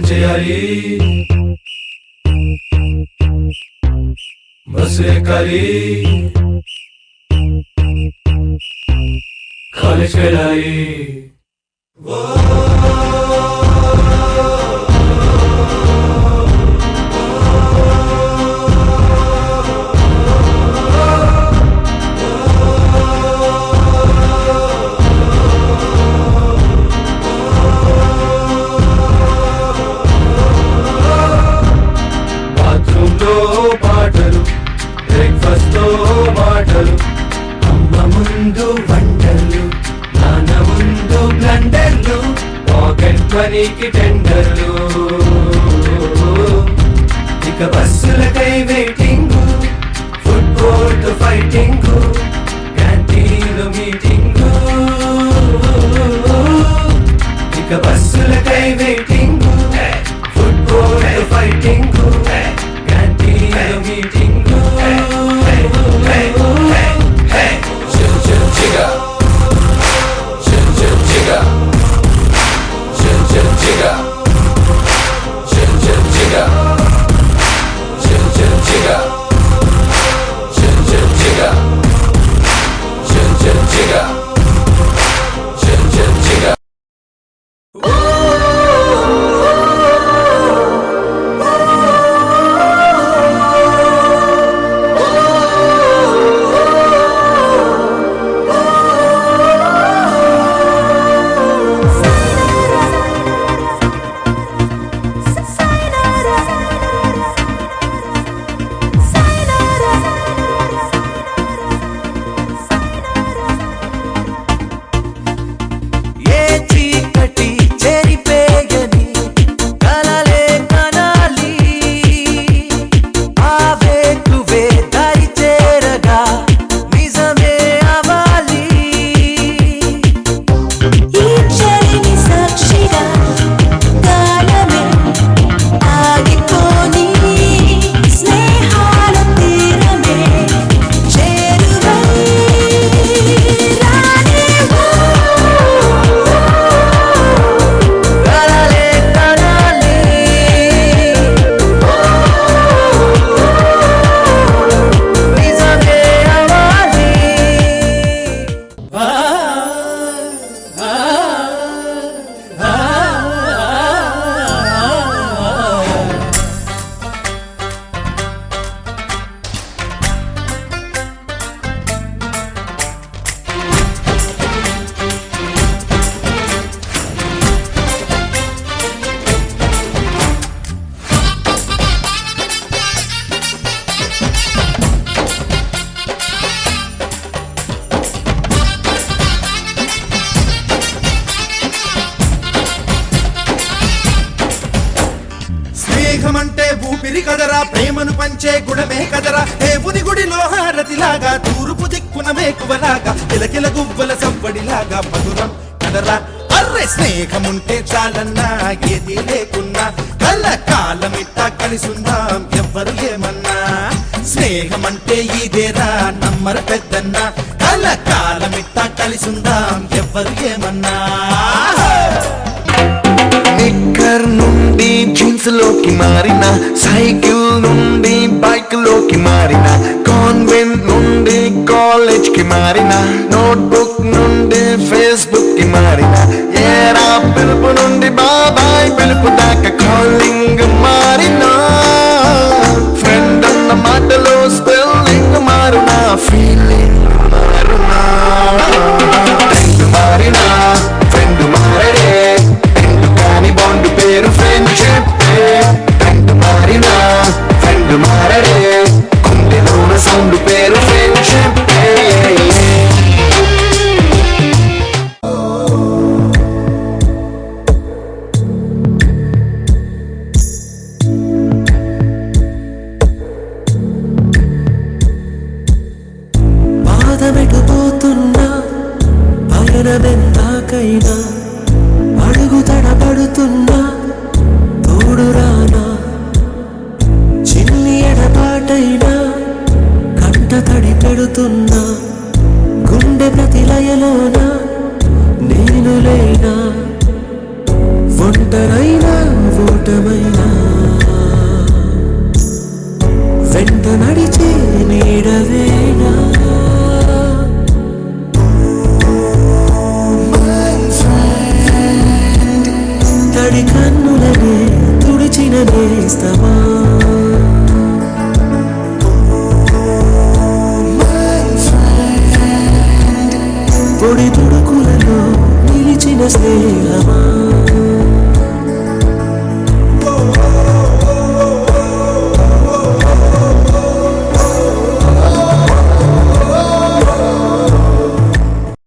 చేయాలి బస్సు ఎక్కాలి కాలేజ్కి వెళ్ళాలి పాటలు బ్రేక్ఫాస్ట్ తో మాటలు అమ్మ ముందు వంటలు నాన్న ముందు బ్లండర్లు పాకెట్ మనీకి టెండర్లు ఇక బస్సులకై వెయిటింగ్ ఫుట్బాల్ తో ఫైటింగ్ క్యాంటీన్ మీటింగ్ ఇక బస్సులకై వెయిటింగ్ ఫుట్బాల్ తో ఫైటింగ్ స్నేహమంటే ఊపిరి కదరా ప్రేమను పంచే గుణమే కదరా దేవుని గుడిలో హారతిలాగా తూర్పు దిక్కున మేకువలాగా కిలకిల గువ్వల సవ్వడిలాగా మధురం కదరా అర్రే స్నేహముంటే చాలన్నా ఏది లేకున్నా కళ్ళ కాలమిట్ట కలిసుందాం ఎవ్వరు ఏమన్నా స్నేహమంటే ఇదేరా నమ్మరు పెద్దన్నా కళ్ళ కాలమిట్ట కలిసుందాం ఎవ్వరు ఏమన్నా నిక్కర్ నుండి జీన్స్ లోకి మారిన సైకిల్ నుండి బైక్ లోకి మారిన కాన్వెంట్ నుండి కాలేజ్ కి మారిన నోట్బుక్ నుండి ఫేస్బుక్ కి మారిన ఏరా పిలుపు నుండి బాబాయ్ పిలుపు దాకా కాలింగ్ మారిన ఫ్రెండ్ అన్న మాటలో స్పెల్లింగ్ మారునా ఫీలింగ్ మారునా మారినా ఫ్రెండ్ మారడే బాండ్ పేరు ఫ్రెండ్షిప్ ఫ్రెండ్ మారినా ఫ్రెండ్ మారడే గుండెలోన సౌండ్ పేరు ఫ్రెండ్షిప్ బాధమెటుపోతున్నా పయనమెందాకైనా అడుగు తడబడుతున్నా తోడురానా చిన్ని ఎడబాటైనా కంట తడి పెడుతున్నా గుండె ప్రతిలయలోన నేను లేనా ఒంటరైనా ఓటమైనా వెంట నడిచే నీడవేనా తడి కన్నులనే తుడిచిన నేస్తమా పొడి తుడుకులలో నిలిచిన స్నేహమా